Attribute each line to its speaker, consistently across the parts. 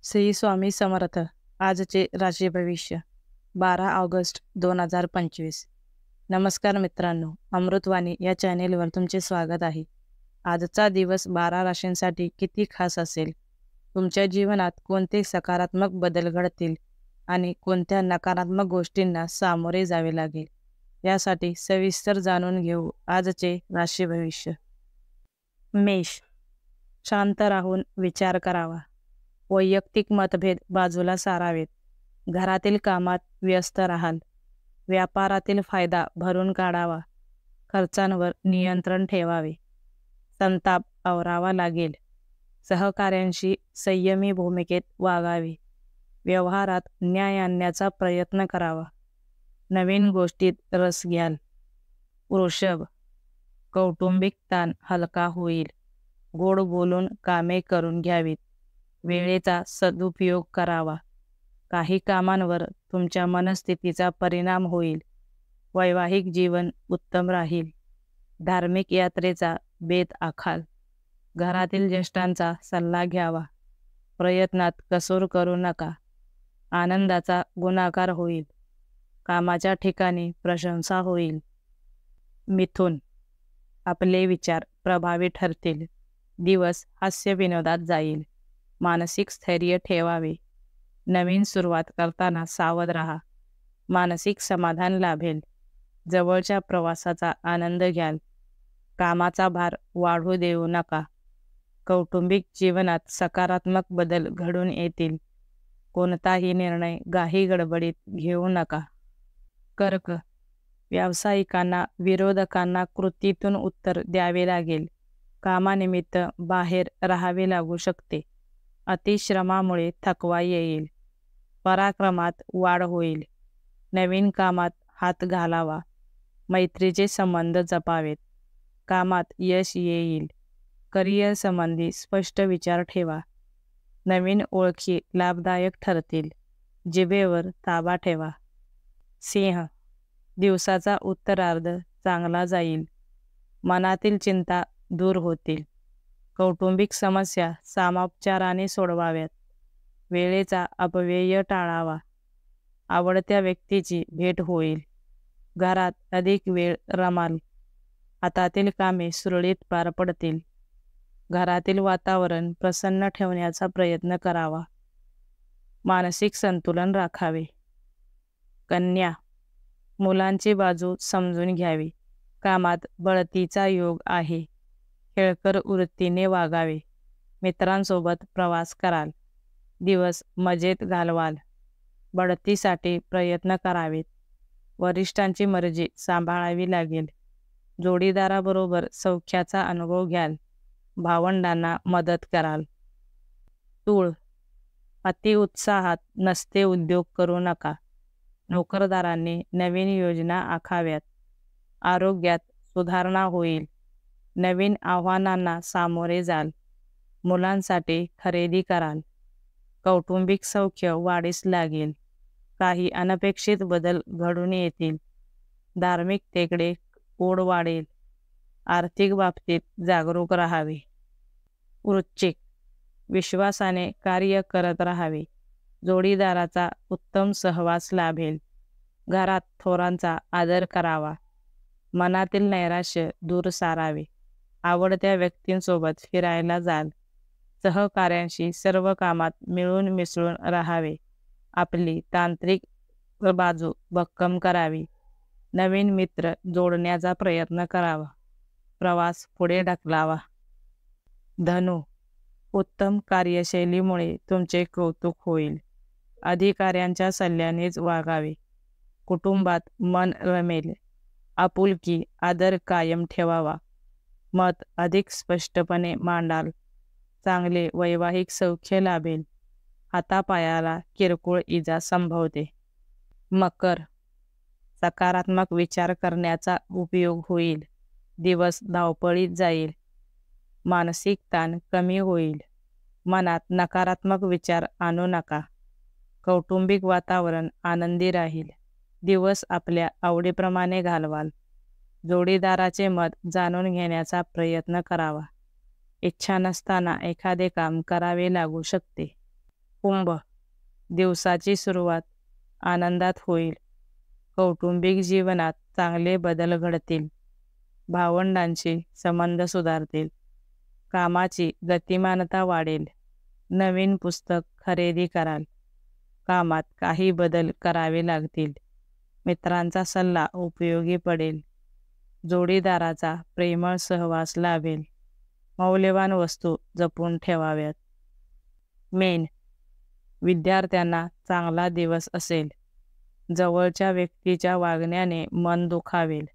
Speaker 1: श्री स्वामी समर्थ. आजचे राशी भविष्य 12 ऑगस्ट 2025. नमस्कार मित्रांनो, अमृतवाणी या चॅनेलवर तुमचे स्वागत आहे. आजचा दिवस 12 राशींसाठी किती खास असेल? तुमच्या जीवनात कोणते सकारात्मक बदल घडतील आणि कोणत्या नकारात्मक गोष्टींना सामोरे जावे लागेल, यासाठी सविस्तर जाणून घेऊ आजचे राशी भविष्य. मेष. शांत राहून विचार करावा. वैयक्तिक मतभेद बाजूला सारावेत. घरातील कामात व्यस्त राहाल. व्यापारातील फायदा भरून काढावा. खर्चांवर नियंत्रण ठेवावे. संताप आवरावा लागेल. सहकाऱ्यांशी संयमी भूमिकेत वागावे. व्यवहारात न्याय आणण्याचा प्रयत्न करावा. नवीन गोष्टीत रस घ्याल. वृषभ. कौटुंबिक ताण हलका होईल. गोड बोलून कामे करून घ्यावीत. वेळेचा सदुपयोग करावा. काही कामांवर तुमच्या मनस्थितीचा परिणाम होईल. वैवाहिक जीवन उत्तम राहील. धार्मिक यात्रेचा बेत आखाल. घरातील ज्येष्ठांचा सल्ला घ्यावा. प्रयत्नात कसूर करू नका. आनंदाचा गुणाकार होईल. कामाच्या ठिकाणी प्रशंसा होईल. मिथुन. आपले विचार प्रभावी ठरतील. दिवस हास्यविनोदात जाईल. मानसिक स्थैर्य ठेवावे. नवीन सुरुवात करताना सावध राहा. मानसिक समाधान लाभेल. जवळच्या प्रवासाचा आनंद घ्याल. कामाचा भार वाढू देऊ नका. कौटुंबिक जीवनात सकारात्मक बदल घडून येतील. कोणताही निर्णय घाई गडबडीत घेऊ नका. कर्क. व्यावसायिकांना विरोधकांना कृतीतून उत्तर द्यावे लागेल. कामानिमित्त बाहेर राहावे लागू शकते. अतिश्रमामुळे थकवा येईल. पराक्रमात वाढ होईल. नवीन कामात हात घालावा. मैत्रीचे संबंध जपावेत. कामात यश येईल. करिअर संबंधी स्पष्ट विचार ठेवा. नवीन ओळखी लाभदायक ठरतील. जिभेवर ताबा ठेवा. सिंह. दिवसाचा उत्तरार्ध चांगला जाईल. मनातील चिंता दूर होतील. कौटुंबिक समस्या सामोपचाराने सोडवाव्यात. वेळेचा अपव्यय टाळावा. आवडत्या व्यक्तीची भेट होईल. घरात अधिक वेळ रमाल. हातातील कामे सुरळीत पार पडतील. घरातील वातावरण प्रसन्न ठेवण्याचा प्रयत्न करावा. मानसिक संतुलन राखावे. कन्या. मुलांची बाजू समजून घ्यावी. कामात बढतीचा योग आहे. खेळकर वृत्तीने वागावे. मित्रांसोबत प्रवास कराल. दिवस मजेत घालवाल. बढतीसाठी प्रयत्न करावेत. वरिष्ठांची मर्जी सांभाळावी लागेल. जोडीदाराबरोबर सौख्याचा अनुभव घ्याल. भावंडांना मदत कराल. तूळ. अतिउत्साहात नसते उद्योग करू नका. नोकरदारांनी नवीन योजना आखाव्यात. आरोग्यात सुधारणा होईल. नवीन आव्हानांना सामोरे जाल. मुलांसाठी खरेदी कराल. कौटुंबिक सौख्य वाढीस लागेल. काही अनपेक्षित बदल घडून येतील. धार्मिकतेकडे ओढ वाढेल. आर्थिक बाबतीत जागरूक राहावे. वृश्चिक. विश्वासाने कार्य करत राहावे. जोडीदाराचा उत्तम सहवास लाभेल. घरात थोरांचा आदर करावा. मनातील नैराश्य दूर सारावे. आवडत्या व्यक्तींसोबत फिरायला जाल. सहकाऱ्यांशी सर्व कामात मिळून मिसळून राहावे. आपली तांत्रिक बाजू भक्कम करावी. नवीन मित्र जोडण्याचा प्रयत्न करावा. प्रवास पुढे ढकलावा. धनु. उत्तम कार्यशैलीमुळे तुमचे कौतुक होईल. अधिकाऱ्यांच्या सल्ल्यानेच वागावे. कुटुंबात मन रमेल. आपुलकी आदर कायम ठेवावा. मत अधिक स्पष्टपणे मांडाल. चांगले वैवाहिक सौख्य लाभेल. हातापायाला किरकोळ इजा संभवते. मकर. सकारात्मक विचार करण्याचा उपयोग होईल. दिवस धावपळीत जाईल. मानसिक ताण कमी होईल. मनात नकारात्मक विचार आणू नका. कौटुंबिक वातावरण आनंदी राहील. दिवस आपल्या आवडीप्रमाणे घालवाल. जोडीदाराचे मत जाणून घेण्याचा प्रयत्न करावा. इच्छा नसताना एखादे काम करावे लागू शकते. कुंभ, दिवसाची सुरुवात आनंदात होईल. कौटुंबिक जीवनात चांगले बदल घडतील. भावंडांशी संबंध सुधारतील. कामाची गतिमानता वाढेल. नवीन पुस्तक खरेदी कराल. कामात काही बदल करावे लागतील. मित्रांचा सल्ला उपयोगी पडेल. जोडीदाराचा प्रेमळ सहवास लाभेल. मौल्यवान वस्तू जपून ठेवाव्यात. मेन, विद्यार्थ्यांना चांगला दिवस असेल. जवळच्या व्यक्तीच्या वागण्याने मन दुखावेल.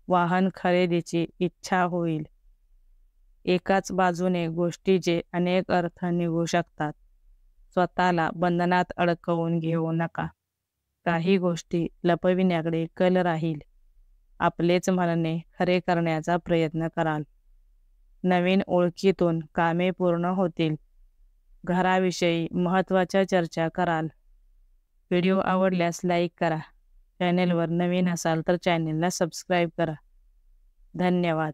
Speaker 1: वाहन खरेदीची इच्छा होईल. एकाच बाजूने गोष्टीचे अनेक अर्थ निघू शकतात. स्वतःला बंधनात अडकवून घेऊ नका. काही गोष्टी लपविण्याकडे कल राहील. आपलेच म्हणणे खरे करण्याचा प्रयत्न कराल. नवीन ओळखीतून कामे पूर्ण होतील. घराविषयी महत्त्वाच्या चर्चा कराल. व्हिडिओ आवडल्यास लाईक करा. चॅनेलवर नवीन असाल तर चॅनेलला सबस्क्राईब करा. धन्यवाद.